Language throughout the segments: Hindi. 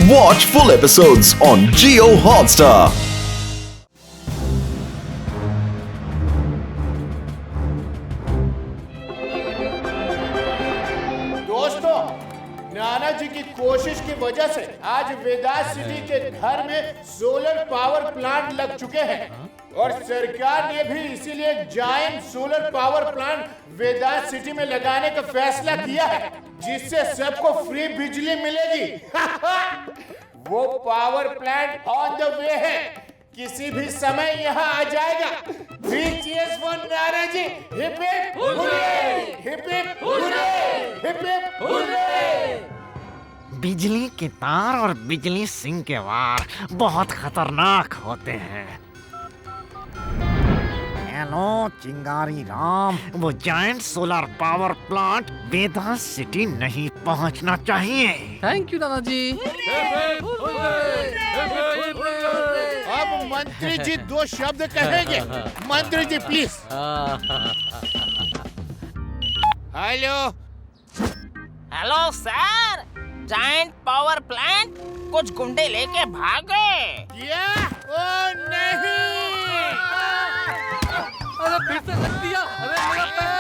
Watch full episodes on Jio Hotstar. दोस्तों, नाना जी की कोशिश की वजह से आज वेदांत सिटी के घर में सोलर पावर प्लांट लग चुके हैं और सरकार ने भी इसीलिए एक जायंट सोलर पावर प्लांट वेदांत सिटी में लगाने का फैसला किया है, जिससे सबको फ्री बिजली मिलेगी। वो power plant on the way है, किसी भी समय यहाँ आ जाएगा। 3 cheers for Nana ji. Hip hip hurray, hip hip hurray, hip hip hurray. बिजली के तार और बिजली सिंह के वार बहुत खतरनाक होते हैं। हेलो चिंगारी राम, वो जायंट सोलर पावर प्लांट वेदांत सिटी नहीं पहुंचना चाहिए। थैंक यू नाना जी। अब मंत्री जी 2 शब्द कहेंगे। मंत्री जी please. Hello hello sir, giant power plant कुछ गुंडे लेके भाग गए। क्या? ओ नहीं। अरे फिर से लग दिया। अरे मेरा पैर।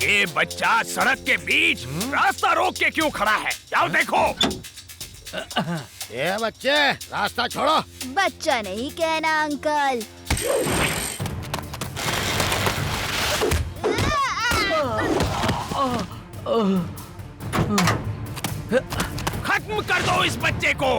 ये बच्चा सड़क के बीच रास्ता रोक के क्यों खड़ा है? जाओ देखो। ये बच्चे, रास्ता छोड़ो। बच्चा नहीं कहना अंकल। खत्म कर दो इस बच्चे को।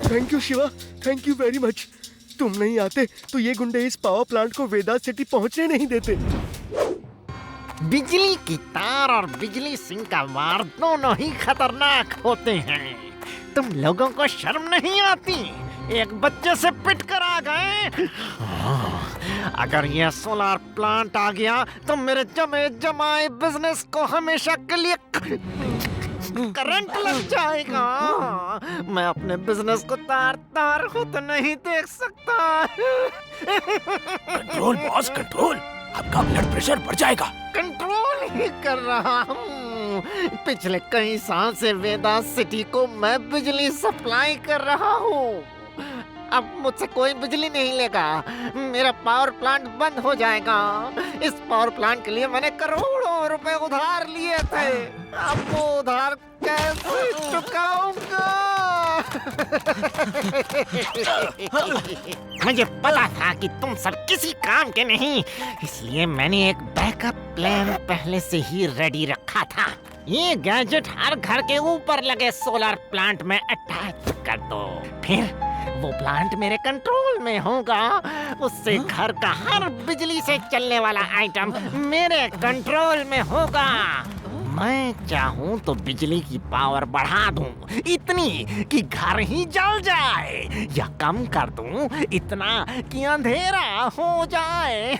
Thank you Shiva, thank you very much. तुम नहीं आते तो ये गुंडे इस पावर प्लांट को वेदांत सिटी पहुंचने नहीं देते। बिजली की तार और बिजली सिंह का वार दोनों ही खतरनाक होते हैं। तुम लोगों को शर्म नहीं आती? एक बच्चे से पिट कर आ गए। अगर यह सोलर प्लांट आ गया तो मेरे जमे जमाए बिजनेस को हमेशा के लिए करंट लग जाएगा। मैं अपने बिजनेस को तार तार होते नहीं देख सकता। Control boss, control. आपका ब्लड प्रेशर बढ़ जाएगा। कंट्रोल ही कर रहा हूँ। पिछले कई साल से वेदांत सिटी को मैं बिजली सप्लाई कर रहा हूँ। अब मुझसे कोई बिजली नहीं लेगा। मेरा पावर प्लांट बंद हो जाएगा। इस पावर प्लांट के लिए मैंने करोड़ों रुपए उधार लिए थे। अब वो उधार कैसे चुकाऊंगा? मुझे पता था कि तुम सब किसी काम के नहीं, इसलिए मैंने एक बैकअप प्लान पहले से ही रेडी रखा था। ये गैजेट हर घर के ऊपर लगे सोलर प्लांट में अटैच कर दो। फिर वो प्लांट मेरे कंट्रोल में होगा। उससे घर का हर बिजली से चलने वाला आइटम मेरे कंट्रोल में होगा। मैं चाहूँ तो बिजली की पावर बढ़ा दूं इतनी कि घर ही जल जाए, या कम कर दूं इतना कि अंधेरा हो जाए।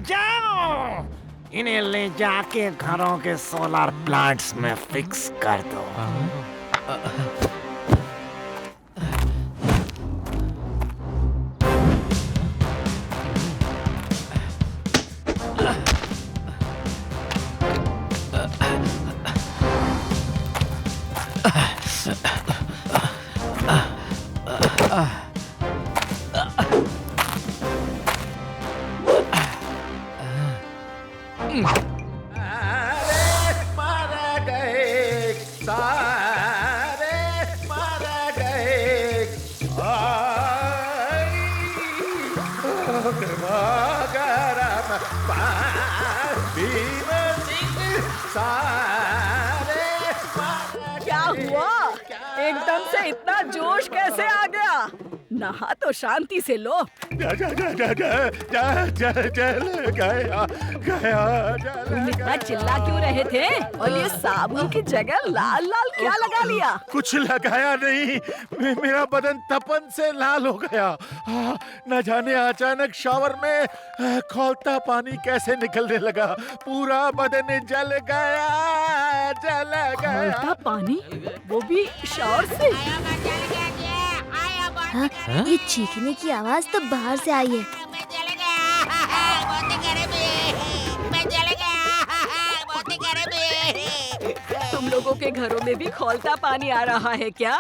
जाओ, इन्हें ले जाके घरों के सोलर प्लांट्स में फिक्स कर दो। सारे मर गए। गरम भीम सिंह सारे क्या हुआ? एकदम से इतना जोश कैसे आ गया? नहा तो शांति से लो। तुम इतना चिल्ला क्यों रहे थे? और ये साबुन की जगह लाल लाल क्या लगा लिया? कुछ लगाया नहीं, मेरा बदन तपन से लाल हो गया। न जाने अचानक शावर में खौलता पानी कैसे निकलने लगा, पूरा बदन जल गया, जल गया। खौलता पानी? वो भी शावर से? हाँ, ये चीखने की आवाज तो बाहर से आई है। तुम लोगों के घरों में भी खौलता पानी आ रहा है क्या?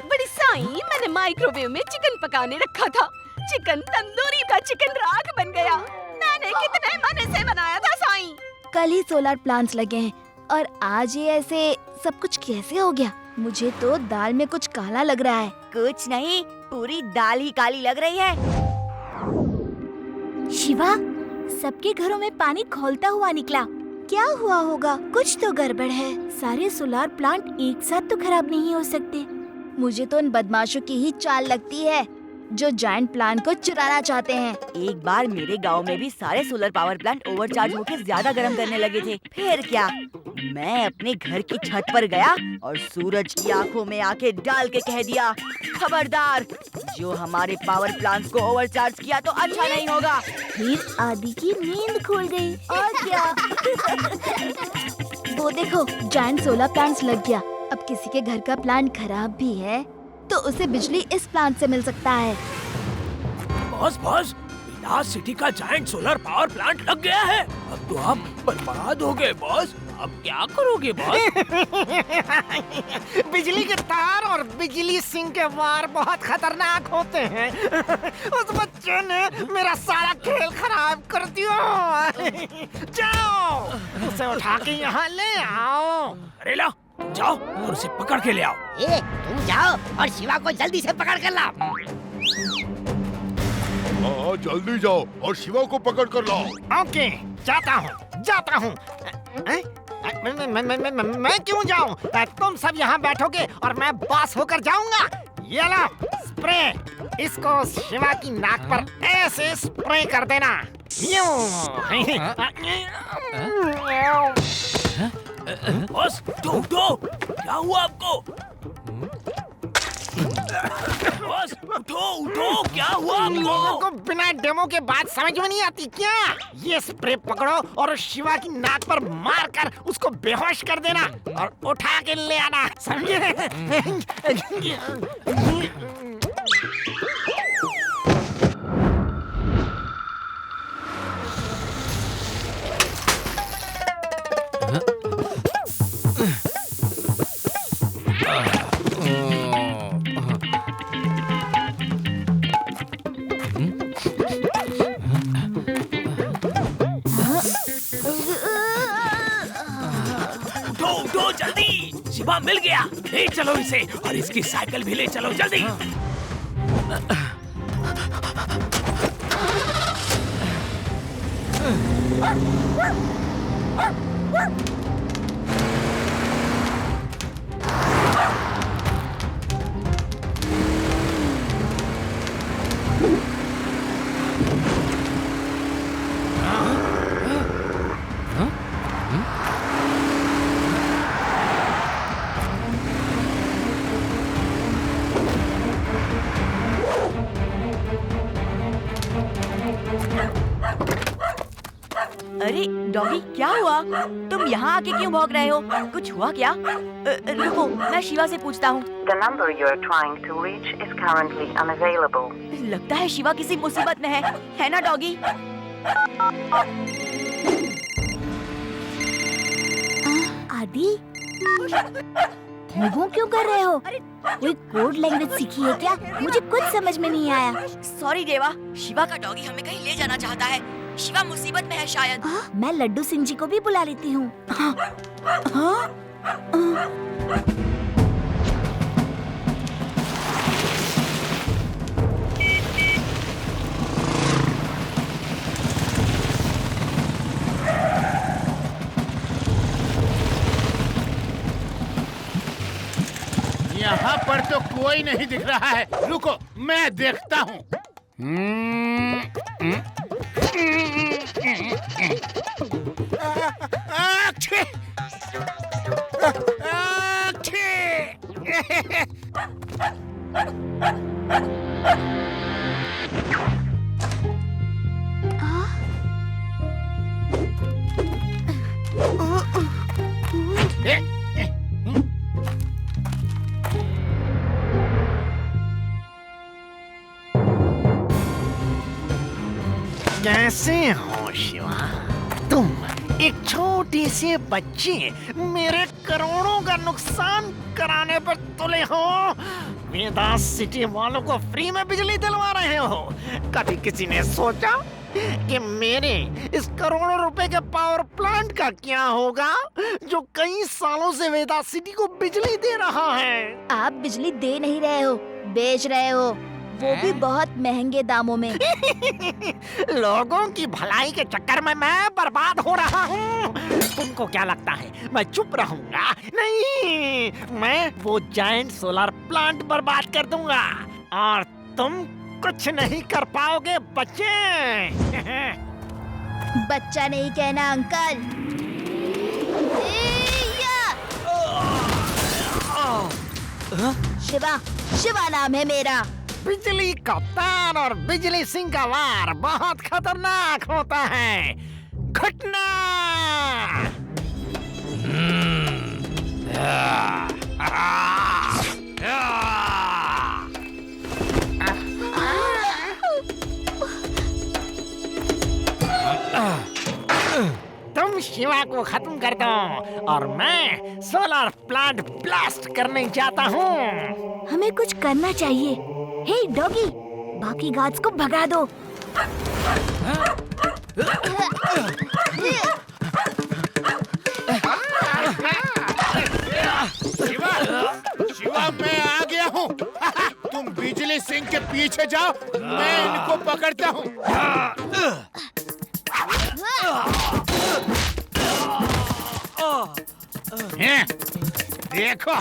बड़ी साईं, मैंने माइक्रोवेव में चिकन पकाने रखा था। चिकन तंदूरी का चिकन राख बन गया। मैंने कितने मन से बनाया था साईं। कल ही सोलर प्लांट्स लगे हैं और आज ये ऐसे सब कुछ कैसे हो गया? मुझे तो दाल में कुछ काला लग रहा है। कुछ नहीं, पूरी दाल ही काली लग रही है। शिवा, सबके घरों में पानी खौलता हुआ निकला। क्या हुआ होगा? कुछ तो गड़बड़ है। सारे सोलर प्लांट एक साथ तो खराब नहीं हो सकते। मुझे तो उन बदमाशों की ही चाल लगती है जो जायंट प्लांट को चुराना चाहते हैं। एक बार मेरे गांव में भी सारे सोलर पावर प्लांट ओवरचार्ज होकर ज्यादा गर्म करने लगे थे। फिर क्या, मैं अपने घर की छत पर गया और सूरज की आंखों में आके डाल के कह दिया, खबरदार, जो हमारे पावर प्लांट्स को ओवरचार्ज किया तो अच्छा नहीं होगा। फिर आदि की नींद खुल गई और क्या। वो देखो, जायंट सोलर प्लांट्स लग गया। अब किसी के घर का प्लांट खराब भी है तो उसे बिजली इस प्लांट से मिल सकता है। बॉस, विलास सिटी का जायंट सोलर पावर प्लांट लग गया है। अब तो आप बर्बाद हो गए बॉस। अब क्या करोगे बॉस? बिजली के तार और बिजली सिंह के वार बहुत खतरनाक होते हैं। उस बच्चे ने मेरा सारा खेल खराब कर दिया। जाओ, उसे उठा के यहाँ ले आओ। अरे ला, जाओ और उसे पकड़ के ले आओ। तुम जाओ और शिवा को जल्दी से पकड़ कर लाओ। हाँ, जल्दी जाओ और शिवा को पकड़ कर लाओ। ओके, जाता हूँ। मैं क्यों जाऊँ? तुम सब यहाँ बैठोगे और मैं बॉस होकर जाऊंगा। ये लो स्प्रे, इसको शिवा की नाक पर ऐसे स्प्रे कर देना। बॉस, उठो, क्या हुआ आपको? बॉस, उठो, क्या हुआ आपको? लोगों को बिना डेमो के बात समझ में नहीं आती क्या? ये स्प्रे पकड़ो और उस शिवा की नाक पर मार कर उसको बेहोश कर देना और उठा के ले आना, समझे? उठो जल्दी, शिवा मिल गया। ले चलो इसे और इसकी साइकिल भी ले चलो जल्दी। अरे डॉगी, क्या हुआ? तुम यहाँ आके क्यों भौंक रहे हो? कुछ हुआ क्या? रुको, मैं शिवा से पूछता हूँ। The number you are trying to reach is currently unavailable. लगता है शिवा किसी मुसीबत में है ना डॉगी? आदि, वो क्यों कर रहे हो? कोई कोड लैंग्वेज सीखी है क्या? मुझे कुछ समझ में नहीं आया। सॉरी देवा, शिवा का डॉगी हमें कहीं ले जाना चाहता है। शिवा मुसीबत में है शायद। मैं लड्डू सिंह जी को भी बुला लेती हूँ। यहाँ पर तो कोई नहीं दिख रहा है। रुको, मैं देखता हूँ। कैसे हो शिवा? तुम एक छोटे से बच्चे मेरे करोड़ों का नुकसान कराने पर तुले हो। वेदास सिटी वालों को फ्री में बिजली दिलवा रहे हो। कभी किसी ने सोचा कि मेरे इस करोड़ों रुपए के पावर प्लांट का क्या होगा जो कई सालों से वेदास सिटी को बिजली दे रहा है? आप बिजली दे नहीं रहे हो, बेच रहे हो, वो भी बहुत महंगे दामों में। लोगों की भलाई के चक्कर में मैं बर्बाद हो रहा हूँ। तुमको क्या लगता है मैं चुप रहूंगा? नहीं, मैं वो जायंट सोलर प्लांट बर्बाद कर दूंगा और तुम कुछ नहीं कर पाओगे बच्चे। बच्चा नहीं कहना अंकल। शिवा, शिवा नाम है मेरा। बिजली का तार और बिजली सिंह का वार बहुत खतरनाक होता है। घटना तुम शिवा को खत्म कर दो और मैं सोलर प्लांट ब्लास्ट करने जाता हूँ। हमें कुछ करना चाहिए। हे डॉगी, बाकी गार्ड्स को भगा दो। शिवा, शिवा मैं आ गया हूँ। तुम बिजली सिंह के पीछे जाओ, मैं इनको पकड़ता हूँ। देखो,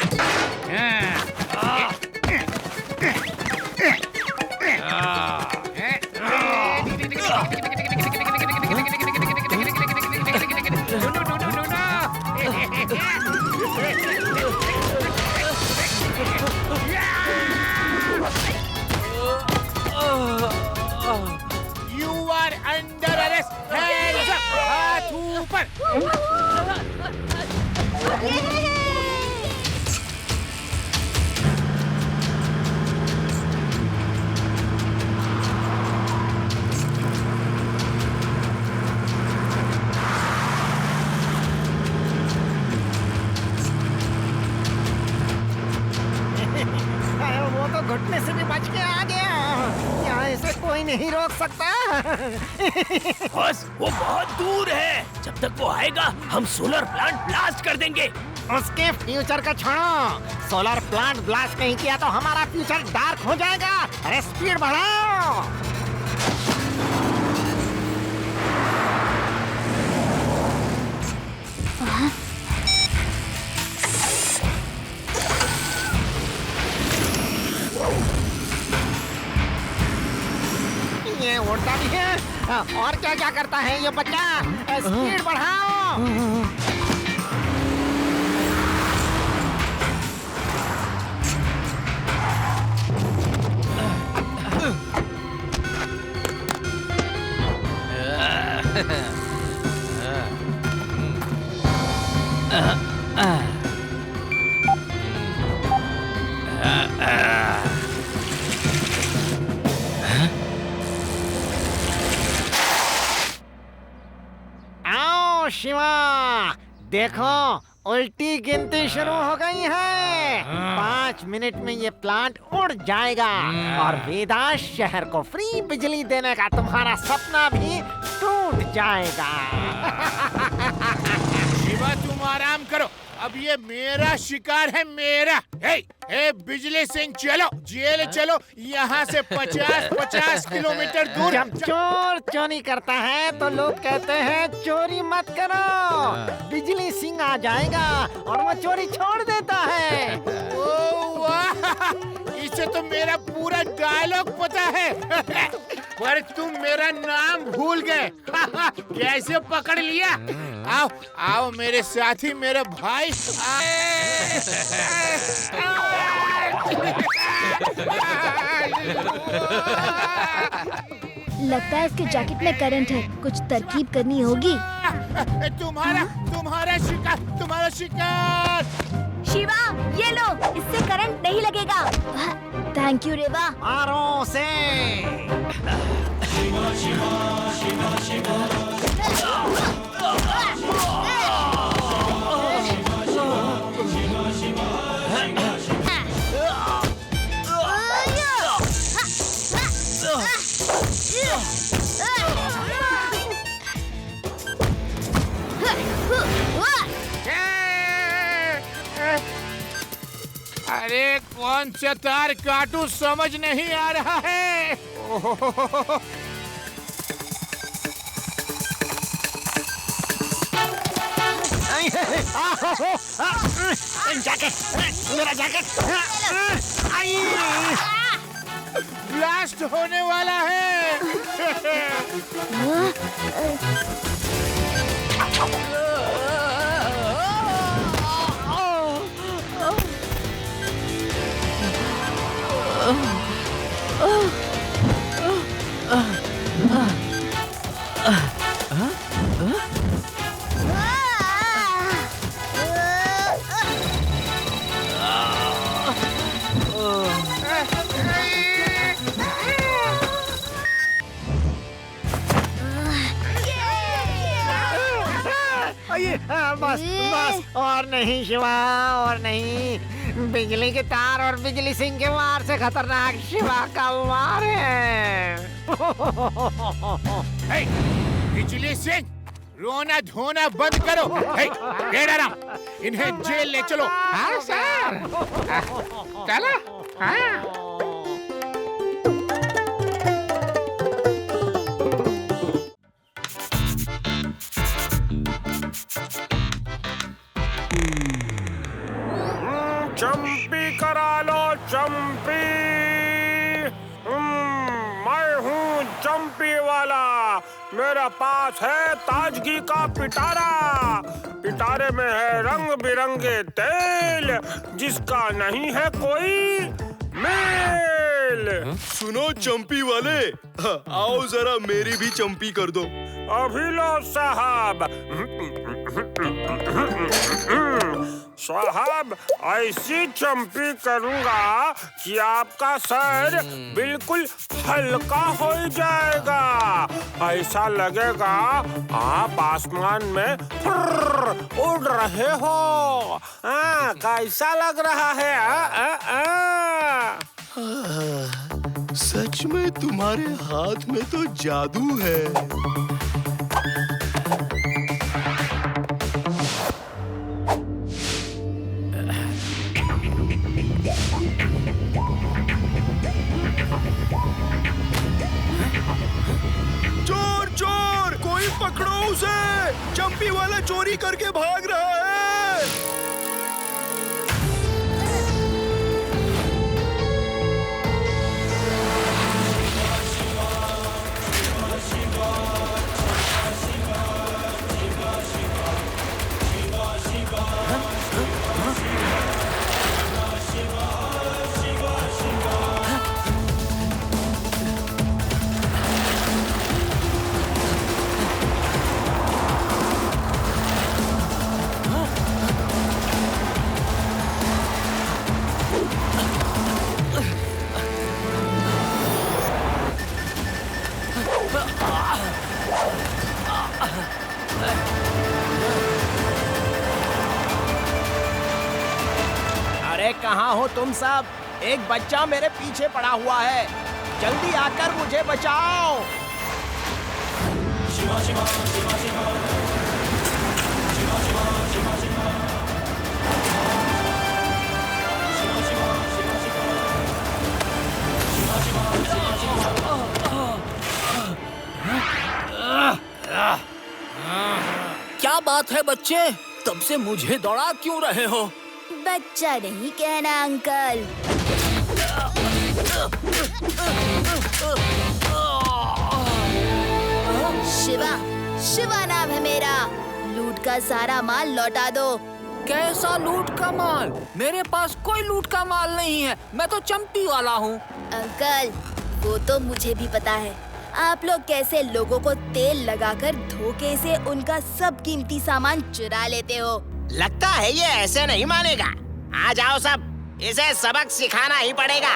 You are under arrest. Hands up. हाथ ऊपर। वो तो घुटने से भी बच के आ गया। यहाँ इसे कोई नहीं रोक सकता। बस वो बहुत दूर है। जब तक वो आएगा हम सोलर प्लांट ब्लास्ट कर देंगे। उसके फ्यूचर का छोड़ो, सोलर प्लांट ब्लास्ट नहीं किया तो हमारा फ्यूचर डार्क हो जाएगा। अरे स्पीड बढ़ाओ। ये उड़ता भी है और क्या क्या करता है ये बच्चा। स्पीड बढ़ाओ। आओ शिवा, देखो उल्टी गिनती शुरू हो गई है। 5 मिनट में ये प्लांट उड़ जाएगा और वेदास शहर को फ्री बिजली देने का तुम्हारा सपना भी टूट जाएगा। शिवा तुम आराम करो, अब ये मेरा शिकार है, मेरा। हे बिजली सिंह, चलो जेल चलो, यहाँ से 50-50 किलोमीटर दूर। जब चोर चोरी करता है तो लोग कहते हैं चोरी मत करो, बिजली सिंह आ जाएगा और वो चोरी छोड़ देता है। ओह वाह, इसे तो मेरा पूरा डायलॉग पता है। पर तुम मेरा नाम भूल गए। कैसे पकड़ लिया? आओ आओ मेरे साथी, मेरे भाई। लगता है इसके जैकेट में करंट है, कुछ तरकीब करनी होगी। तुम्हारा शिकार। शिवा ये लो, इससे करंट नहीं लगेगा। थैंक यू रेवा। आरों से अरे कौन सा तार काटूं समझ नहीं आ रहा है। जैकेट, मेरा जैकेट ब्लास्ट होने वाला है। बस और नहीं शिवा, और नहीं। बिजली के तार और बिजली सिंह के वार से खतरनाक शिवा का वार है। बिजली सिंह, रोना धोना बंद करो। इन्हें जेल ले चलो। हाँ सर, चलो। हाँ। चंपी करा लो, चंपी। मैं हूँ चंपी वाला। मेरा पास है ताजगी का पिटारा। पिटारे में है रंग बिरंगे तेल, जिसका नहीं है कोई मेल। सुनो चंपी वाले, आओ जरा मेरी भी चंपी कर दो। अभी लो साहब। साहब, ऐसी चंपी करूंगा कि आपका सर बिल्कुल हल्का हो जाएगा। ऐसा लगेगा आप आसमान में उड़ रहे हो। कैसा लग रहा है? सच में तुम्हारे हाथ में तो जादू है। चोर चोर, कोई पकड़ो उसे। चंपी वाला चोरी करके भाग रहा है। अरे कहाँ हो तुम सब? एक बच्चा मेरे पीछे पड़ा हुआ है। जल्दी आकर मुझे बचाओ। क्या बात है बच्चे, तब से मुझे दौड़ा क्यों रहे हो? बच्चा नहीं कहना अंकल। शिवा, शिवा नाम है मेरा। लूट का सारा माल लौटा दो। कैसा लूट का माल? मेरे पास कोई लूट का माल नहीं है, मैं तो चंपी वाला हूँ। अंकल, वो तो मुझे भी पता है। आप लोग कैसे लोगों को तेल लगाकर धोखे से उनका सब कीमती सामान चुरा लेते हो। लगता है ये ऐसे नहीं मानेगा। आ जाओ सब, इसे सबक सिखाना ही पड़ेगा।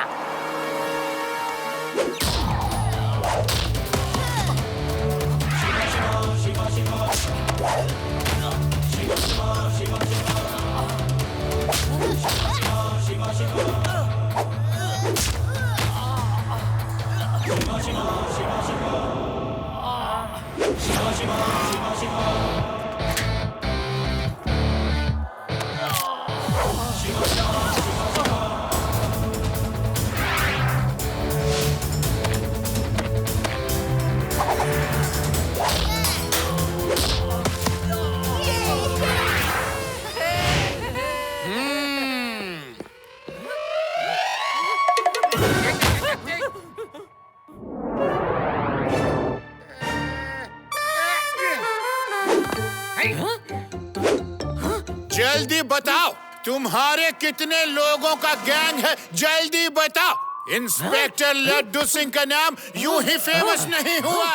जल्दी बताओ, तुम्हारे कितने लोगों का गैंग है? जल्दी बताओ। इंस्पेक्टर लड्डू सिंह का नाम यूं ही फेमस नहीं हुआ।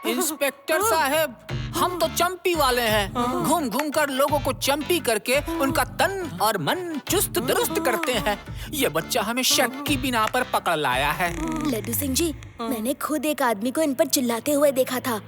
इंस्पेक्टर साहब, हम तो चंपी वाले हैं। घूम घूम कर लोगों को चंपी करके उनका तन और मन चुस्त दुरुस्त करते हैं। ये बच्चा हमें शक की बिना पर पकड़ लाया है। लड्डू सिंह जी, मैंने खुद एक आदमी को इन पर चिल्लाते हुए देखा था।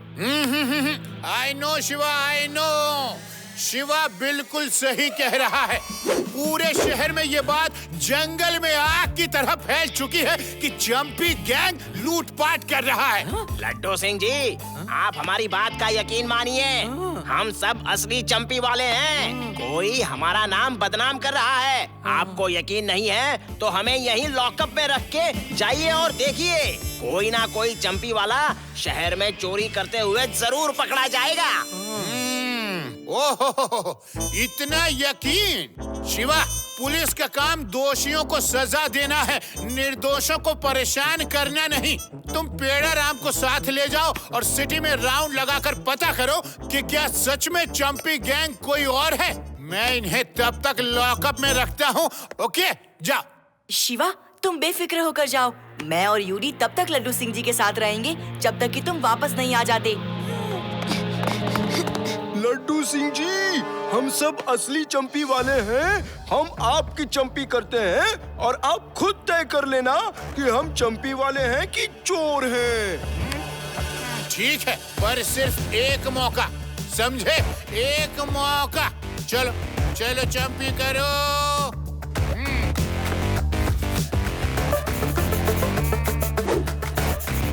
I know Shiva, I know. Shiva बिल्कुल सही कह रहा है। पूरे शहर में ये बात जंगल में आग की तरह फैल चुकी है कि चंपी गैंग लूटपाट कर रहा है। लड्डू सिंह जी, आप हमारी बात का यकीन मानिए। हम सब असली चंपी वाले हैं। कोई हमारा नाम बदनाम कर रहा है। आपको यकीन नहीं है तो हमें यहीं लॉकअप में रख के जाइए और देखिए, कोई ना कोई चंपी वाला शहर में चोरी करते हुए जरूर पकड़ा जाएगा। ओहो, इतना यकीन? शिवा, पुलिस का काम दोषियों को सजा देना है, निर्दोषों को परेशान करना नहीं। तुम पेड़ा राम को साथ ले जाओ और सिटी में राउंड लगाकर पता करो कि क्या सच में चंपी गैंग कोई और है। मैं इन्हें तब तक लॉकअप में रखता हूँ। ओके, जाओ। शिवा, तुम बेफिक्र होकर जाओ। मैं और यूरी तब तक लड्डू सिंह जी के साथ रहेंगे जब तक कि तुम वापस नहीं आ जाते। लड्डू सिंह जी, हम सब असली चंपी वाले हैं। हम आपकी चंपी करते हैं और आप खुद तय कर लेना कि हम चंपी वाले हैं कि चोर हैं। ठीक है, पर सिर्फ एक मौका, समझे? एक मौका। चलो चलो, चंपी करो।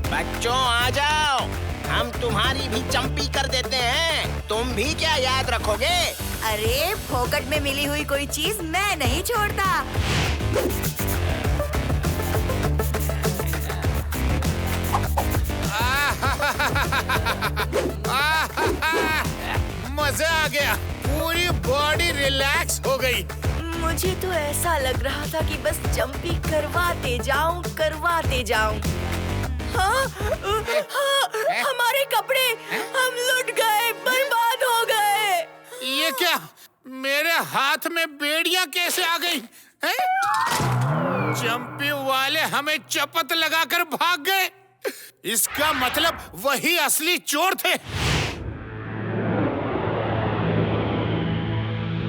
बच्चों आ जाओ, हम तुम्हारी भी चंपी कर देते हैं। तुम भी क्या याद रखोगे? अरे, फोकट में मिली हुई कोई चीज मैं नहीं छोड़ता। मजा आ गया, पूरी बॉडी रिलैक्स हो गई। मुझे तो ऐसा लग रहा था कि बस जंपी करवाते जाऊं। हाँ, हमारे कपड़े, हम लुट गए, बर्बाद हो गए। ये क्या? मेरे हाथ में बेड़ियां कैसे आ गई? चंपी वाले हमें चपत लगाकर भाग गए। इसका मतलब वही असली चोर थे।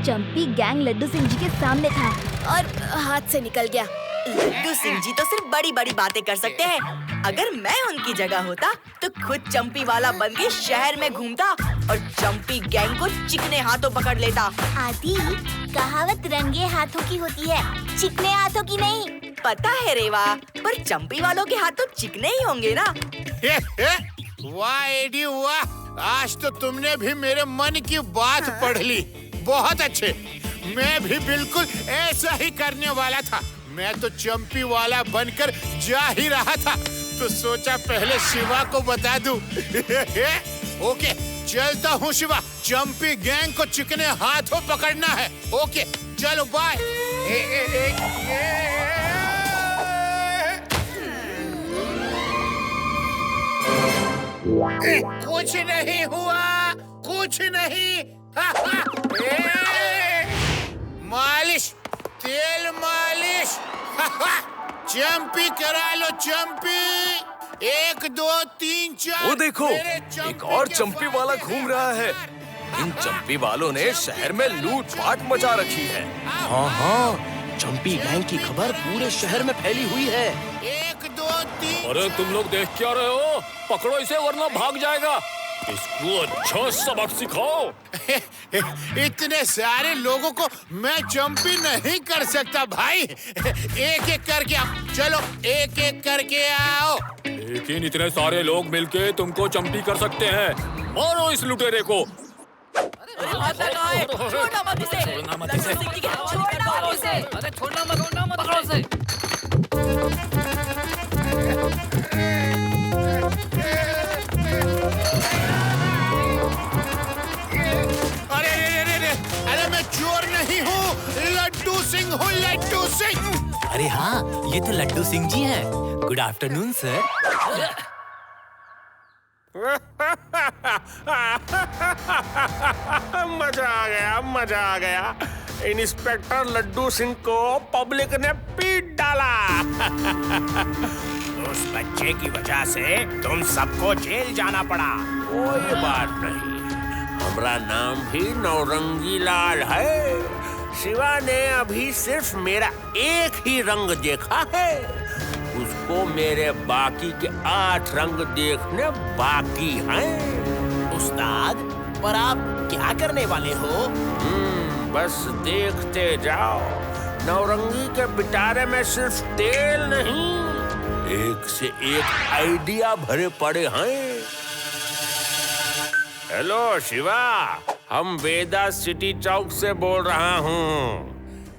चंपी गैंग लड्डू सिंह जी के सामने था और हाथ से निकल गया। लड्डू सिंह जी तो सिर्फ बड़ी बड़ी बातें कर सकते हैं। अगर मैं उनकी जगह होता तो खुद चंपी वाला बन के शहर में घूमता और चंपी गैंग को चिकने हाथों पकड़ लेता। आदि, कहावत रंगे हाथों की होती है, चिकने हाथों की नहीं। पता है रेवा, पर चंपी वालों के हाथ तो चिकने ही होंगे ना। वाह एडी वाह, आज तो तुमने भी मेरे मन की बात पढ़ ली। बहुत अच्छे, मैं भी बिल्कुल ऐसा ही करने वाला था। मैं तो चंपी वाला बनकर जा ही रहा था, तो सोचा पहले शिवा को बता दूं। ओके, चलता हूँ शिवा। चंपी गैंग को चिकने हाथों पकड़ना है। ओके, चलो बाय। कुछ नहीं हुआ, कुछ नहीं। मालिश, तेल मालिश। चंपी करा लो, चंपी। 1 2 3 4। वो देखो, एक और चंपी वाला घूम रहा है। इन चंपी वालों ने शहर में लूटपाट मचा रखी है। हाँ हाँ, चंपी गैंग की खबर पूरे शहर में फैली हुई है। 1 2 3। अरे तुम लोग देख क्या रहे हो? पकड़ो इसे वरना भाग जाएगा। इसको अच्छा सबक सिखाओ। इतने सारे लोगों को मैं चंपी नहीं कर सकता भाई। एक एक करके आओ। चलो, एक एक करके आओ। लेकिन इतने सारे लोग मिलके तुमको चंपी कर सकते हैं। मारो इस लुटेरे को। छोड़ना मत इसे। छोड़ना मत इसे। अरे छोड़ना मत, पकड़ो इसे। अरे मैं चोर नहीं हूँ, लड्डू सिंह हूँ, लड्डू सिंह। अरे हाँ, ये तो लड्डू सिंह जी हैं। Good afternoon sir. मजा आ गया, मजा आ गया। इंस्पेक्टर लड्डू सिंह को पब्लिक ने पीट डाला। उस बच्चे की वजह से तुम सबको जेल जाना पड़ा। कोई बात नहीं, हमारा नाम भी नौरंगी लाल है। शिवा ने अभी सिर्फ मेरा एक ही रंग देखा है, उसको मेरे बाकी के 8 रंग देखने बाकी हैं। उस्ताद, पर आप क्या करने वाले हो? बस देखते जाओ। नौरंगी के पिटारे में सिर्फ तेल नहीं, एक से एक आइडिया भरे पड़े हैं। हेलो शिवा, हम वेदा सिटी चौक से बोल रहा हूँ।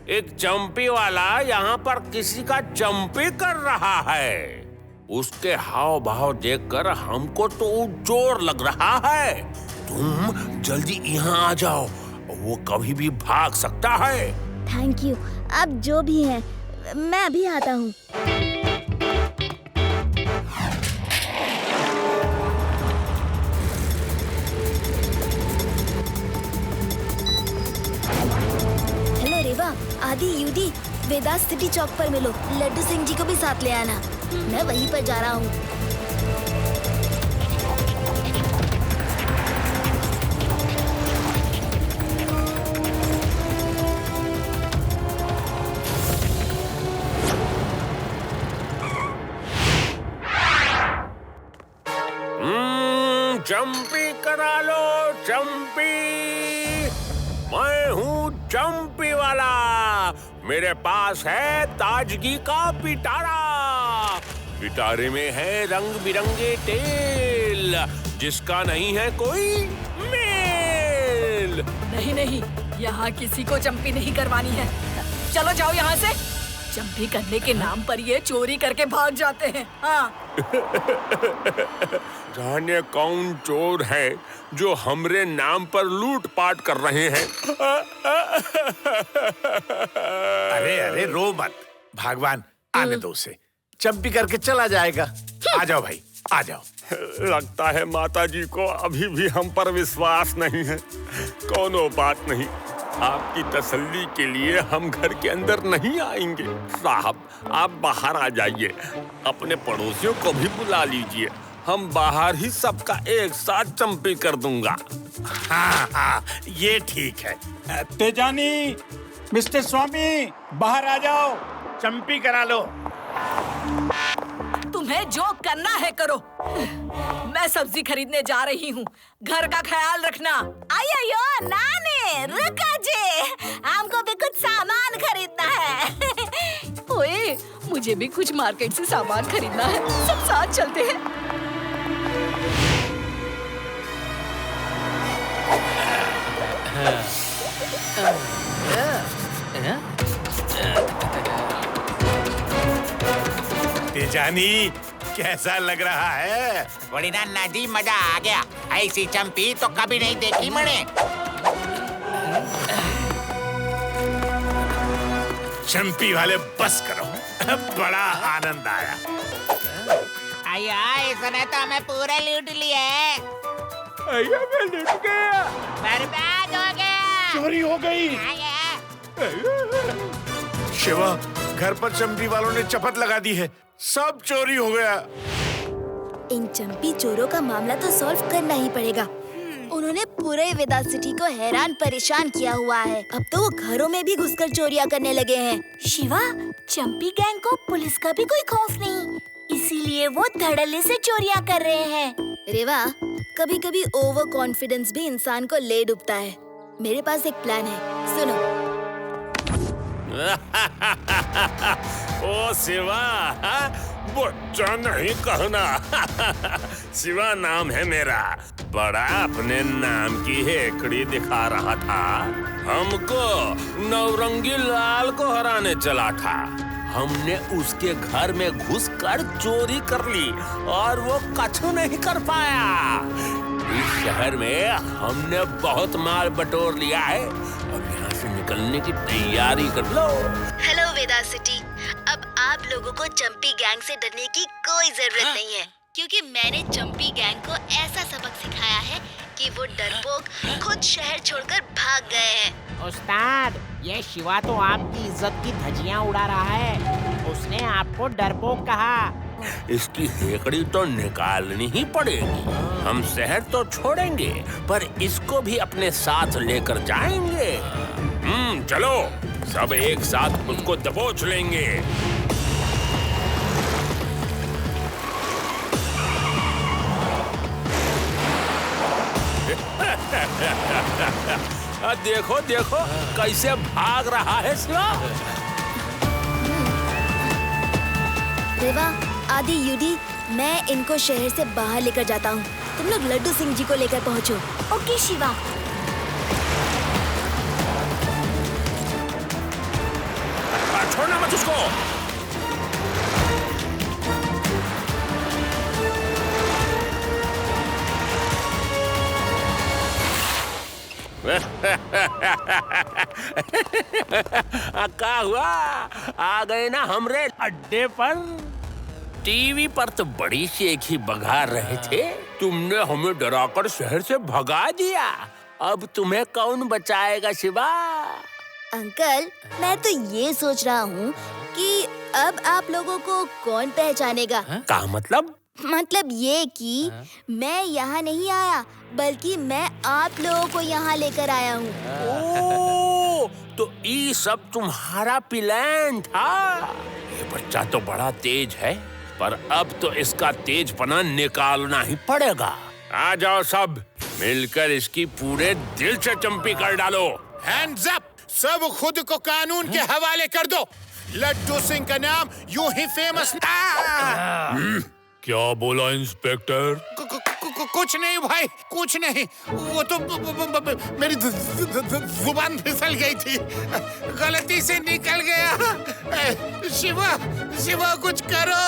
एक चंपी वाला यहाँ पर किसी का चंपी कर रहा है। उसके हाव भाव देखकर हमको तो चोर लग रहा है। तुम जल्दी यहाँ आ जाओ, वो कभी भी भाग सकता है। Thank you. आप जो भी हैं, मैं अभी आता हूँ। हेलो रेवा, आदि, यूडी, वेदास सिटी चौक पर मिलो। लड्डू सिंह जी को भी साथ ले आना। मैं वहीं पर जा रहा हूँ। चंपी करा लो, चंपी। मैं हूँ चंपी वाला। मेरे पास है ताजगी का पिटारा। पिटारे में है रंग बिरंगे तेल, जिसका नहीं है कोई मेल। नहीं नहीं, यहाँ किसी को चंपी नहीं करवानी है। चलो जाओ यहाँ से। चंपी करने के नाम पर ये चोरी करके भाग जाते हैं। हाँ। जाने कौन चोर है जो हमरे नाम पर लूटपाट कर रहे हैं। अरे अरे रो मत, भगवान आने दो उसे। चंपी करके चला जाएगा। आ जाओ भाई, आ जाओ। लगता है माताजी को अभी भी हम पर विश्वास नहीं है। कोनो बात नहीं, आपकी तसल्ली के लिए हम घर के अंदर नहीं आएंगे। साहब, आप बाहर आ जाइए, अपने पड़ोसियों को भी बुला लीजिए। हम बाहर ही सबका एक साथ चंपी कर दूंगा। हाँ हाँ, ये ठीक है। तेजानी, मिस्टर स्वामी, बाहर आ जाओ, चंपी करा लो। तुम्हें जो करना है करो। मैं सब्जी खरीदने जा रही हूँ, घर का ख्याल रखना। अयो नानी, रुको जी, हमको भी कुछ सामान खरीदना है। ओए, मुझे भी कुछ मार्केट से सामान खरीदना है। सब साथ चलते हैं। तेजानी, कैसा लग रहा है? बड़ी ना नदी, मजा आ गया। ऐसी चंपी तो कभी नहीं देखी मैंने। चंपी वाले बस करो, बड़ा आनंद आया। आया, इसने तो हमें पूरा लूट लिया है। आया, मैं लूट गया। बर्बाद हो गया। चोरी हो गई। शिवा, घर पर चंपी वालों ने चपत लगा दी है, सब चोरी हो गया। इन चंपी चोरों का मामला तो सॉल्व करना ही पड़ेगा। उन्होंने पूरे वेदा सिटी को हैरान परेशान किया हुआ है। अब तो वो घरों में भी घुसकर चोरियां करने लगे हैं। शिवा, चंपी गैंग को पुलिस का भी कोई खौफ नहीं, इसीलिए वो धड़ल्ले से चोरियां कर रहे हैं। रेवा, कभी-कभी ओवर कॉन्फिडेंस भी इंसान को ले डूबता है। मेरे पास एक प्लान है, सुनो। ओ शिवा, बच्चा नहीं कहना। शिवा नाम है मेरा। बड़ा अपने नाम की हेकड़ी दिखा रहा था। हमको नवरंगी लाल को हराने चला था। हमने उसके घर में घुसकर चोरी कर ली और वो कछु नहीं कर पाया। इस शहर में हमने बहुत माल बटोर लिया है। अब यहाँ से निकलने की तैयारी कर लो। हेलो वेदा सिटी, अब आप लोगों को चंपी गैंग से डरने की कोई जरूरत नहीं है, क्योंकि मैंने चंपी गैंग को ऐसा सबक सिखाया है कि वो डरपोक खुद शहर छोड़कर भाग गए हैं। उस्ताद, ये शिवा तो आपकी इज्जत की धज्जियां उड़ा रहा है। उसने आपको डरपोक कहा। इसकी हेकड़ी तो निकालनी ही पड़ेगी। हम शहर तो छोड़ेंगे, पर इसको भी अपने साथ लेकर जाएंगे। चलो, सब एक साथ उसको दबोच लेंगे। देखो देखो कैसे भाग रहा है शिवा। रेवा, आदि, यूडी, मैं इनको शहर से बाहर लेकर जाता हूँ। तुम लोग लड्डू सिंह जी को लेकर पहुँचो। ओके शिवा। छोड़ना मत उसको। क्या हुआ? आ गए ना हमरे अड्डे पर। टीवी पर तो बड़ी शेखी बघा रहे थे। तुमने हमें डराकर शहर से भगा दिया। अब तुम्हें कौन बचाएगा शिवा? अंकल, मैं तो ये सोच रहा हूँ कि अब आप लोगों को कौन पहचानेगा। क्या मतलब? मतलब ये कि मैं यहाँ नहीं आया, बल्कि मैं आप लोगों को यहाँ लेकर आया हूँ। ओह, तो ये सब तुम्हारा प्लान था। ये बच्चा तो बड़ा तेज है, पर अब तो इसका तेजपना निकालना ही पड़ेगा। आ जाओ सब, मिलकर इसकी पूरे दिल से चंपी कर डालो। Hands up! सब खुद को कानून के हवाले कर दो। लड्डू सिंह का नाम यूं ही फेमस था। क्या बोला इंस्पेक्टर? कुछ नहीं भाई, कुछ नहीं। वो तो मेरी जुबान फिसल गई थी, गलती से निकल गया। शिवा, शिवा कुछ करो।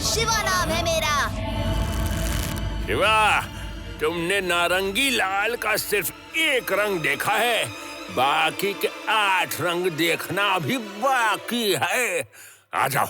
शिवा नाम है मेरा। शिवा, तुमने नारंगी लाल का सिर्फ एक रंग देखा है, बाकी के 8 रंग देखना अभी बाकी है। आ जाओ।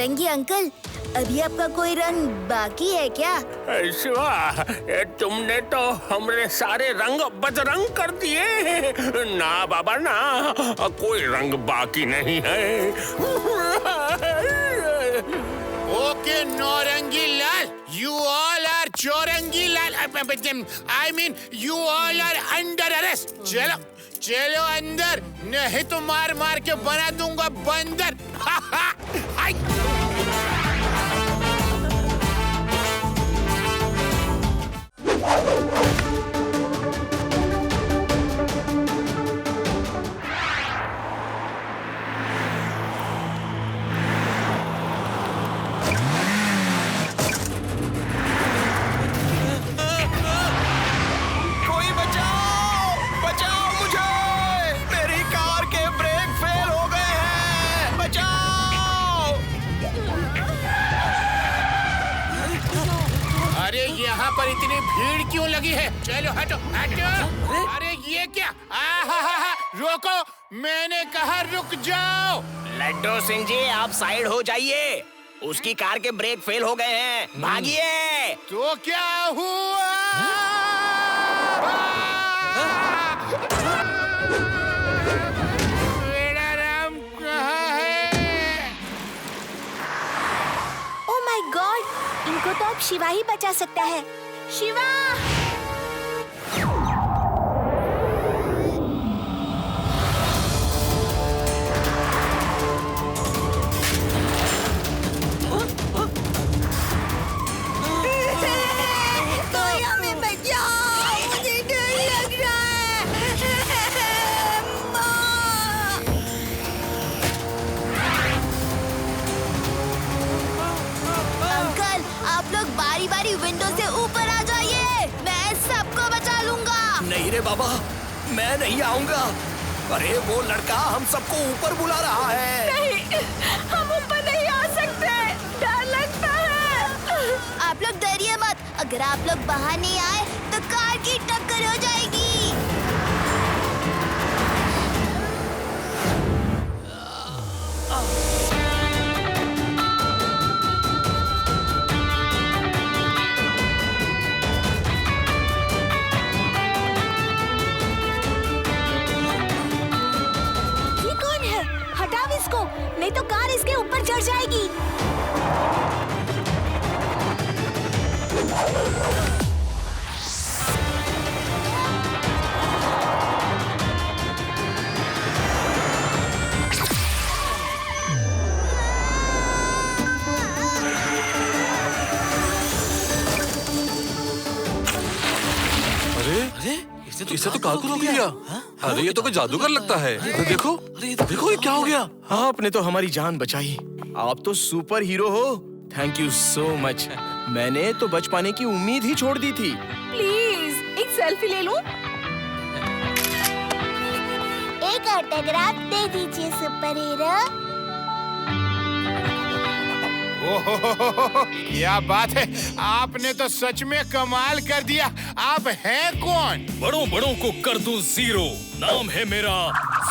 नौरंगी अंकल, अभी आपका कोई रंग बाकी है क्या? शिवा, तुमने तो हमरे सारे रंग बदरंग कर दिए। ना बाबा ना, कोई रंग बाकी नहीं है। Okay Naurangi Lal, you all are Chaurangi Lal. I mean, you all are under arrest। चलो चलो अंदर, नहीं तो मार मार के बना दूंगा बंदर। कोई बचाओ, बचाओ मुझे, मेरी कार के ब्रेक फेल हो गए हैं, बचाओ। अरे यहाँ पर इतनी भीड़ क्यों लगी है? चलो हटो हटो। अरे ये क्या? रोको, मैंने कहा रुक जाओ। लड्डू सिंह जी, आप साइड हो जाइए, उसकी कार के ब्रेक फेल हो गए हैं, भागिए। तो क्या हुआ? मेरा राम कहाँ है? ओह माय गॉड, इनको तो अब शिवा ही बचा सकता है। शिवा! कोई हमें बचाओ, मुझे डर लग रहा है। माँ! अंकल, आप लोग बारी बारी विंडो से ऊपर आ जाइए, मैं सबको बचा लूंगा। नहीं रे बाबा, मैं नहीं आऊंगा। अरे वो लड़का हम सबको ऊपर बुला रहा है। नहीं, हम ऊपर नहीं आ सकते, डर लगता है। आप लोग डरिए मत, अगर आप लोग बाहर नहीं आए तो कार की टक्कर हो जाएगी। ये कौन है? हटाओ इसको, नहीं तो कार इसके ऊपर चढ़ जाएगी। अरे इसे तो कार को रोक लिया। अरे ये तो कोई जादूगर लगता है। देखो देखो, ये क्या हो गया? आपने तो हमारी जान बचाई। आप तो सुपर हीरो हो। Thank you so much. मैंने तो बच पाने की उम्मीद ही छोड़ दी थी। प्लीज एक सेल्फी ले लूं? एक ऑटोग्राफ दे दीजिए सुपर हीरो। ओहो, क्या बात है, आपने तो सच में कमाल कर दिया। आप हैं कौन? बड़ों बड़ों को कर दूं जीरो, नाम है मेरा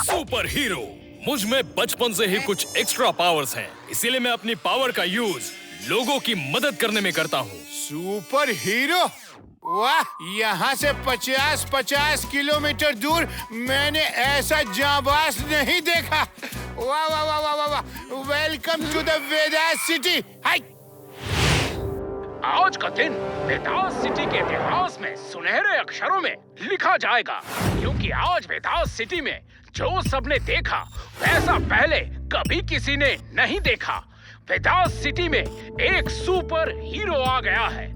सुपर हीरो। मुझ में बचपन से ही कुछ एक्स्ट्रा पावर्स हैं, इसीलिए मैं अपनी पावर का यूज लोगों की मदद करने में करता हूँ। Super hero? वाह, यहाँ से 50-50 किलोमीटर दूर मैंने ऐसा जांबाज नहीं देखा। वाह वाह वाह वाह वाह, welcome to the Vedas city. Hi! आज का दिन वेदास सिटी के इतिहास में सुनहरे अक्षरों में लिखा जाएगा, क्योंकि आज वेदास सिटी में जो सबने देखा वैसा पहले कभी किसी ने नहीं देखा। वेदास सिटी में एक सुपर हीरो आ गया है।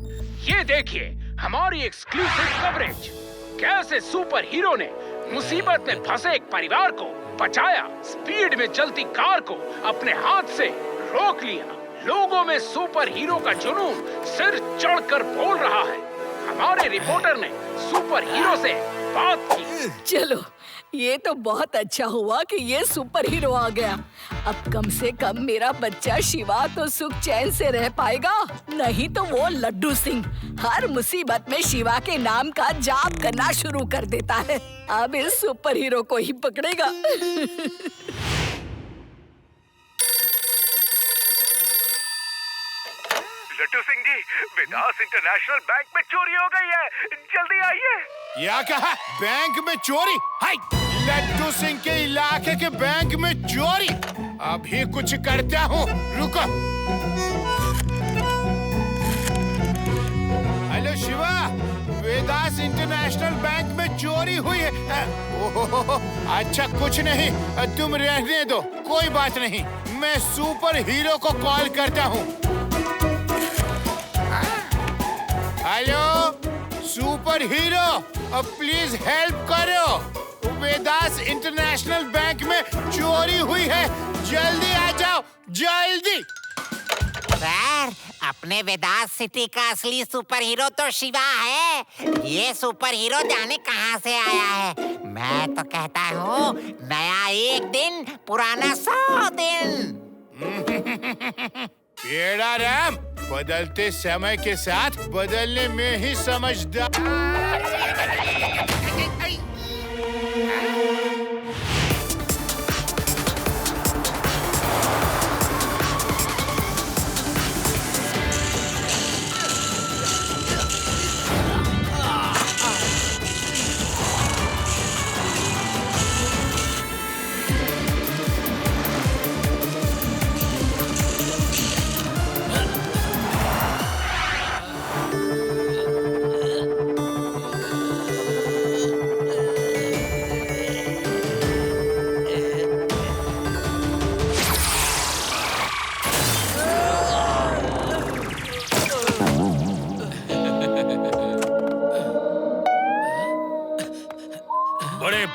ये देखिए हमारी एक्सक्लूसिव कवरेज, कैसे सुपर हीरो ने मुसीबत में फंसे एक परिवार को बचाया, स्पीड में चलती कार को अपने हाथ से रोक लिया। लोगों में सुपर हीरो का जुनून सिर चढ़कर बोल रहा है। हमारे रिपोर्टर ने सुपर हीरो से बात की। चलो, ये तो बहुत अच्छा हुआ कि ये सुपर हीरो आ गया। अब कम से कम मेरा बच्चा शिवा तो सुख चैन से रह पाएगा, नहीं तो वो लड्डू सिंह हर मुसीबत में शिवा के नाम का जाप करना शुरू कर देता है। अब इस सुपर हीरो को ही पकड़ेगा। लट्टू सिंह जी, विदास इंटरनेशनल बैंक में चोरी हो गई है, जल्दी आइए। क्या कहा? बैंक में चोरी? हाय! लट्टू सिंह के इलाके के बैंक में चोरी? अभी कुछ करता हूँ, रुको। Hello Shiva, Vedas international bank में चोरी हुई है। ओहो, अच्छा कुछ नहीं, तुम रहने दो, कोई बात नहीं। मैं सुपर हीरो को कॉल करता हूँ। Hello super hero, please help करो। वेदास इंटरनेशनल बैंक में चोरी हुई है, जल्दी आ जाओ, जल्दी। सर, अपने वेदास सिटी का असली सुपर हीरो तो शिवा है। ये सुपर हीरो जाने कहाँ से आया है। मैं तो कहता हूँ नया एक दिन, पुराना 100 दिन। पेड़ा राम, बदलते समय के साथ बदलने में ही समझदार।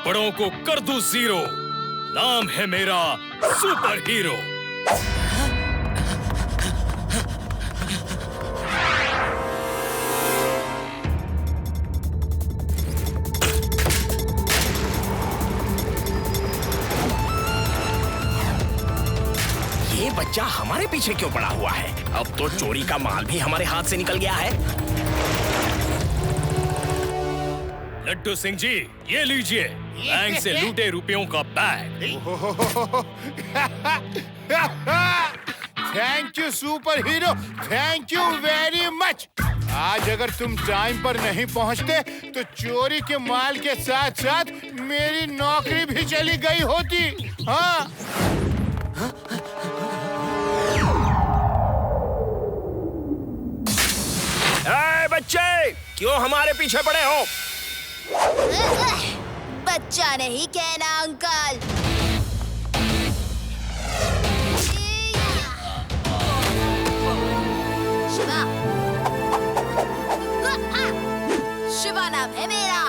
बड़ों को कर दूं 0। नाम है मेरा सुपर हीरो। ये बच्चा हमारे पीछे क्यों पड़ा हुआ है? अब तो चोरी का माल भी हमारे हाथ से निकल गया है। लट्टू सिंह जी, ये लीजिए बैंक से लूटे रुपयों का bag. Thank you super hero, thank you very much. आज अगर तुम टाइम पर नहीं पहुंचते तो चोरी के माल के साथ साथ मेरी नौकरी भी चली गई होती। हाँ। बच्चे, क्यों हमारे पीछे पड़े हो? बच्चा नहीं कहना अंकल। शिवा, शिवा नाम है मेरा।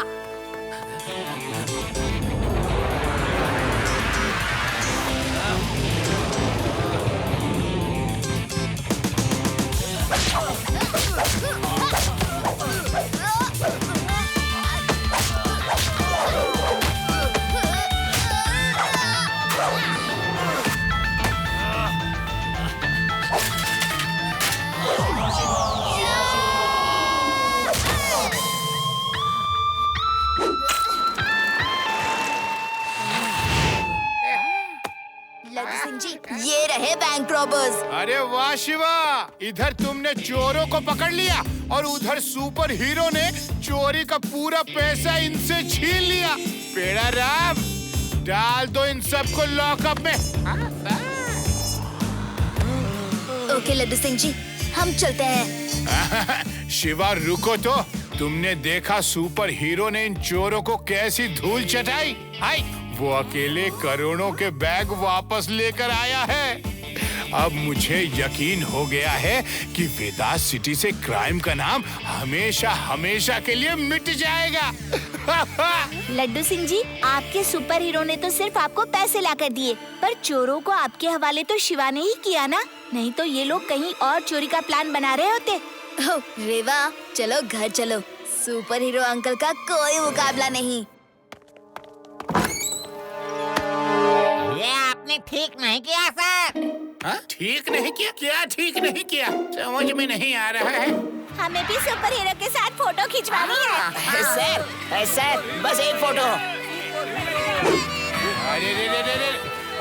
ये रहे बैंक रॉबर्स। अरे वाह शिवा, इधर तुमने चोरों को पकड़ लिया और उधर सुपर हीरो ने चोरी का पूरा पैसा इनसे छीन लिया। पेड़ा राम, डाल दो इन सबको लॉकअप में। ओके लड्डू सिंह जी, हम चलते हैं। शिवा रुको तो, तुमने देखा सुपर हीरो ने इन चोरों को कैसी धूल चटाई? हाय, वो अकेले करोड़ों के बैग वापस लेकर आया है। अब मुझे यकीन हो गया है कि वेदास सिटी से क्राइम का नाम हमेशा हमेशा के लिए मिट जाएगा। लड्डू सिंह जी, आपके सुपर हीरो ने तो सिर्फ आपको पैसे लाकर दिए, पर चोरों को आपके हवाले तो शिवा ने ही किया ना। नहीं तो ये लोग कहीं और चोरी का प्लान बना रहे होते। रेवा, चलो घर चलो, सुपर हीरो अंकल का कोई मुकाबला नहीं। ये आपने ठीक नहीं किया सर। ठीक नहीं किया? क्या ठीक नहीं किया? समझ में नहीं आ रहा है। हमें भी सुपर हीरो के साथ फोटो खिंचवानी है। सर, बस एक फोटो।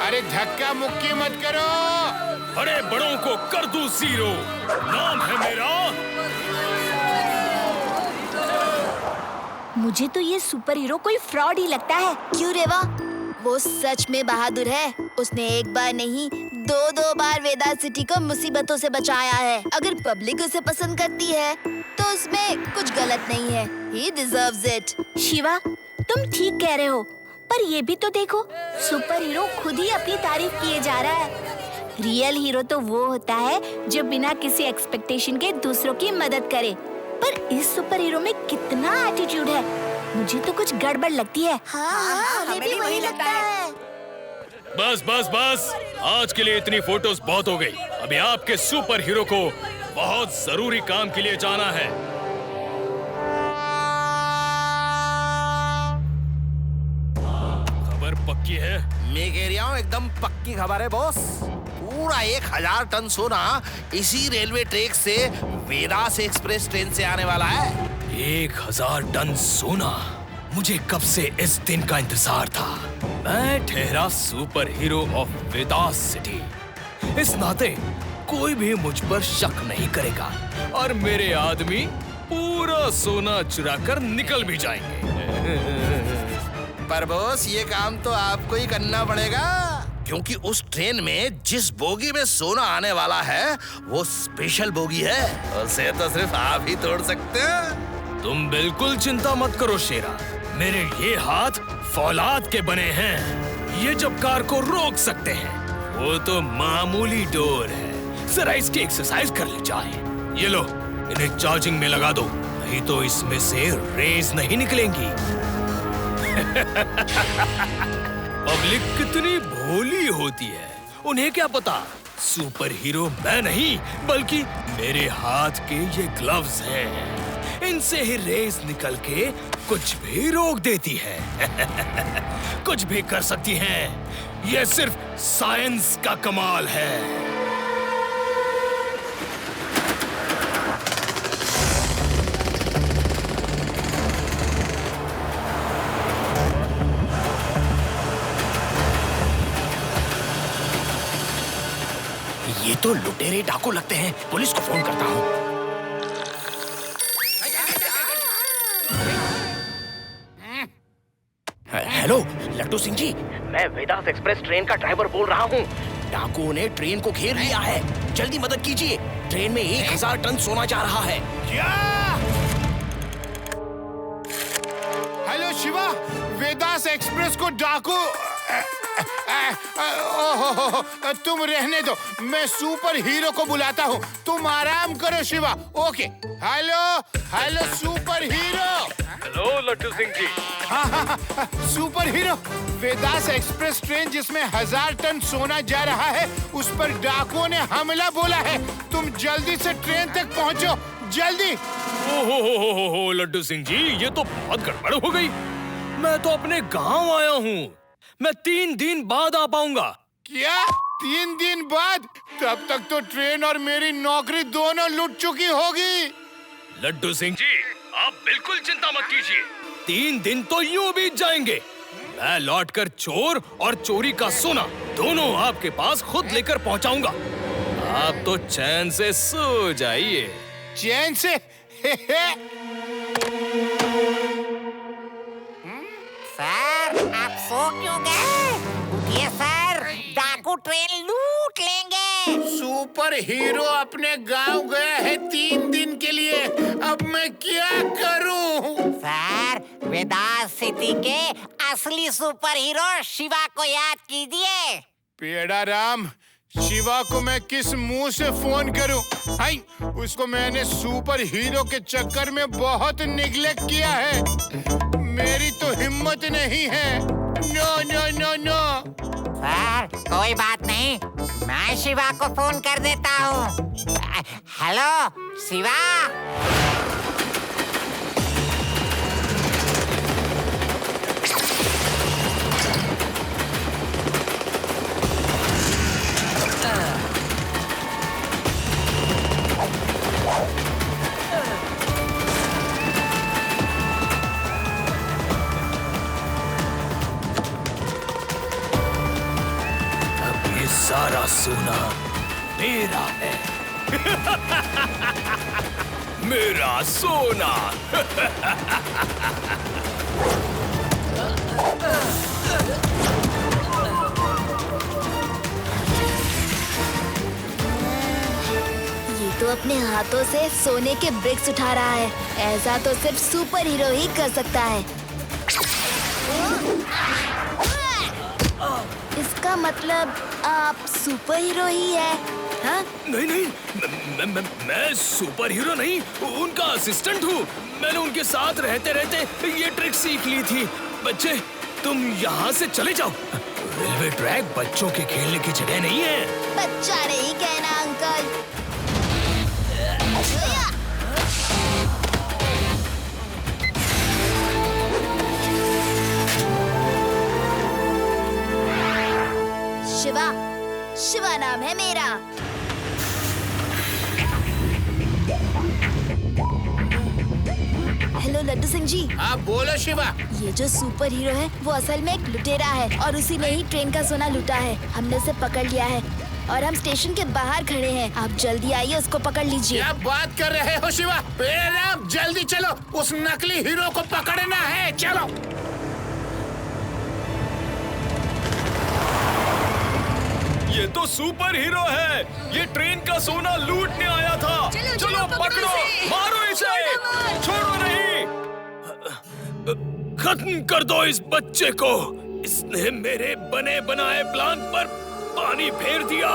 अरे धक्का मुक्की मत करो, बड़े बड़ों को कर दूं जीरो। नाम है मेरा। मुझे तो ये सुपर हीरो कोई फ्रॉड ही लगता है। क्यों रेवा? वो सच में बहादुर है। उसने एक बार नहीं 2 बार वेदा सिटी को मुसीबतों से बचाया है। अगर पब्लिक उसे पसंद करती है तो उसमें कुछ गलत नहीं है। He deserves it। शिवा, तुम ठीक कह रहे हो, पर ये भी तो देखो, सुपर हीरो खुद ही अपनी तारीफ किए जा रहा है। रियल हीरो तो वो होता है जो बिना किसी एक्सपेक्टेशन के दूसरों की मदद करे। पर इस सुपर हीरो में कितना एटीट्यूड है, मुझे तो कुछ गड़बड़ लगती है। हाँ, हमें भी वही लगता है। बस बस बस, आज के लिए इतनी फोटोज बहुत हो गई। अभी आपके सुपर हीरो को बहुत जरूरी काम के लिए जाना है। खबर पक्की है? मैं कह रहा हूँ एकदम पक्की खबर है बॉस। पूरा 1000 टन सोना इसी रेलवे ट्रैक से वेदास एक्सप्रेस ट्रेन से आने वाला है। 1000 टन सोना? मुझे कब से इस दिन का इंतजार था। मैं ठहरा super hero of Vedas city. इस नाते कोई भी मुझ पर शक नहीं करेगा और मेरे आदमी पूरा सोना चुरा कर निकल भी जाएंगे। पर बॉस, ये काम तो आपको ही करना पड़ेगा, क्योंकि उस ट्रेन में जिस बोगी में सोना आने वाला है वो स्पेशल बोगी है। उसे तो सिर्फ आप ही तोड़ सकते हैं। तुम बिल्कुल चिंता मत करो शेरा, मेरे ये हाथ फौलाद के बने हैं। ये जब कार को रोक सकते हैं। वो तो मामूली डोर है, जरा इसकी एक्सरसाइज कर ली जाए। ये लो, इन्हें चार्जिंग में लगा दो, नहीं तो इसमें से रेस नहीं निकलेंगी। पब्लिक कितनी भोली होती है, उन्हें क्या पता सुपर हीरो मैं नहीं बल्कि मेरे हाथ के ये ग्लव्स हैं। इनसे ही रेस निकल के कुछ भी रोक देती है। कुछ भी कर सकती हैं। ये सिर्फ साइंस का कमाल है। ये तो लुटेरे डाकू लगते हैं। पुलिस को फोन करता हूँ। हेलो लड्डू सिंह जी, मैं वेदास एक्सप्रेस ट्रेन का ड्राइवर बोल रहा हूँ। डाकुओं ने ट्रेन को घेर लिया है, जल्दी मदद कीजिए। ट्रेन में 1000 टन सोना जा रहा है। क्या? हेलो शिवा, वेदास एक्सप्रेस को डाकू ओहो, तुम रहने दो, मैं सुपर हीरो को बुलाता हूँ। तुम आराम करो Shiva. Okay. Hello hello super hero. Hello Laddu Singh ji. हाँ, super hero, Vedas express train जिसमें 1000 टन सोना जा रहा है उस पर डाकुओं ने हमला बोला है। तुम जल्दी से ट्रेन तक पहुँचो, जल्दी। ओहो लड्डू सिंह जी, ये तो बहुत गड़बड़ हो गई। मैं तो अपने गांव आया हूँ, मैं 3 दिन बाद आ पाऊंगा। क्या 3 दिन बाद? तब तक तो ट्रेन और मेरी नौकरी दोनों लुट चुकी होगी। लड्डू सिंह जी, आप बिल्कुल चिंता मत कीजिए, 3 दिन तो यूं बीत जाएंगे। मैं लौटकर चोर और चोरी का सोना दोनों आपके पास खुद लेकर पहुंचाऊंगा। आप तो चैन से सो जाइए। चैन से? सर, आप सो क्यों गए? उठिए सर, डाकू ट्रेन लूट लेंगे। सुपर हीरो अपने गांव गया है 3 दिन के लिए, अब मैं क्या करूं? सर, वेदास सिटी के असली सुपर हीरो शिवा को याद कीजिए। पेड़ा राम, शिवा को मैं किस मुंह से फोन करूं? हाय, उसको मैंने सुपर हीरो के चक्कर में बहुत निग्लेक्ट किया है। मेरी तो हिम्मत नहीं है। No no no no. Sir, कोई बात नहीं, मैं शिवा को फोन कर देता हूँ। हेलो शिवा। सारा सोना मेरा है। मेरा सोना। ये तो अपने हाथों से सोने के ब्रिक्स उठा रहा है। ऐसा तो सिर्फ सुपर हीरो ही कर सकता है। इसका मतलब आप सुपर हीरो ही है, हाँ? नहीं, मैं सुपर हीरो नहीं, उनका असिस्टेंट हूँ। मैंने उनके साथ रहते रहते ये ट्रिक सीख ली थी। बच्चे, तुम यहाँ से चले जाओ। रेलवे ट्रैक बच्चों के खेलने की जगह नहीं है। बच्चा नहीं कहना अंकल। शिवा नाम है मेरा। हेलो लड्डू सिंह जी। आप बोलो शिवा। ये जो सुपर हीरो है वो असल में एक लुटेरा है और उसी ने ही ट्रेन का सोना लूटा है। हमने उसे पकड़ लिया है और हम स्टेशन के बाहर खड़े हैं। आप जल्दी आइए, उसको पकड़ लीजिए। क्या बात कर रहे हो शिवा? बेराम, जल्दी चलो, उस नकली हीरो को पकड़ना है। चलो। ये तो सुपर हीरो है। ये ट्रेन का सोना लूटने आया था। चलो पकड़ो, मारो इसे, छोड़ो नहीं। खत्म कर दो इस बच्चे को। इसने मेरे बने बनाए प्लान पर पानी फेर दिया।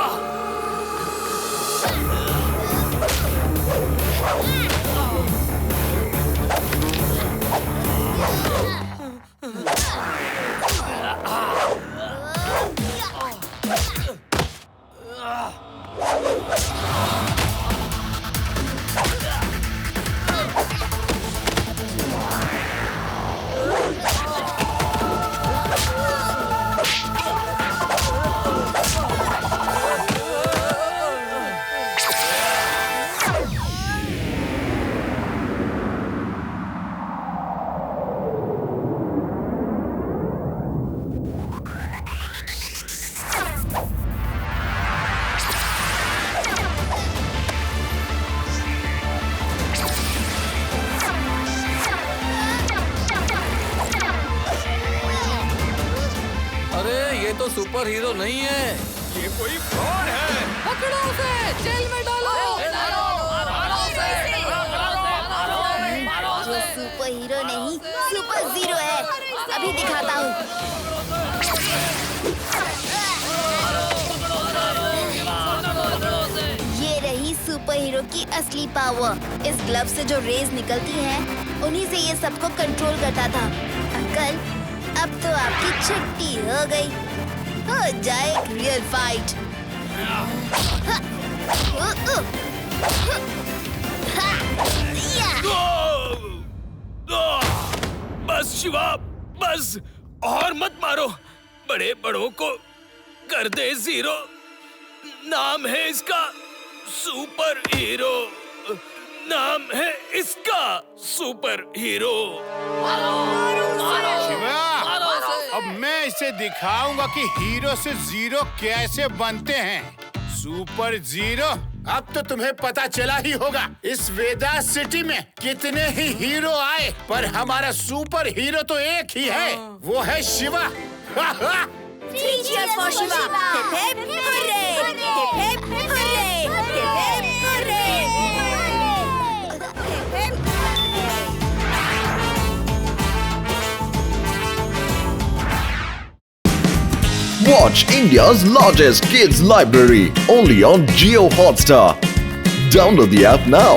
ये तो सुपर हीरो नहीं है, ये कोई फ्रॉड है। पकड़ो उसे, जेल में डालो। जो सुपर हीरो नहीं, सुपर जीरो है। अभी दिखाता हूँ। ये रही सुपर हीरो की असली पावर। इस ग्लव से जो रेज निकलती हैं, उन्हीं से ये सबको कंट्रोल करता था। अंकल, अब तो आपकी छुट्टी हो गई। हो जाए एक रियल फाइट। बस शिवा, बस और मत मारो। बड़े बड़ों को कर दे जीरो। नाम है इसका सुपर हीरो। नाम है इसका सुपर हीरो। शिवा, अब मैं इसे दिखाऊंगा कि हीरो से जीरो कैसे बनते हैं। सुपर जीरो, अब तो तुम्हें पता चला ही होगा इस वेदास सिटी में कितने ही हीरो आए, पर हमारा सुपर हीरो तो एक ही है, वो है Shiva. Three cheers for Shiva! Hip hip hooray! Hip hip hooray! Hip hip hooray! Watch India's largest kids library only on Jio Hotstar. Download the app now.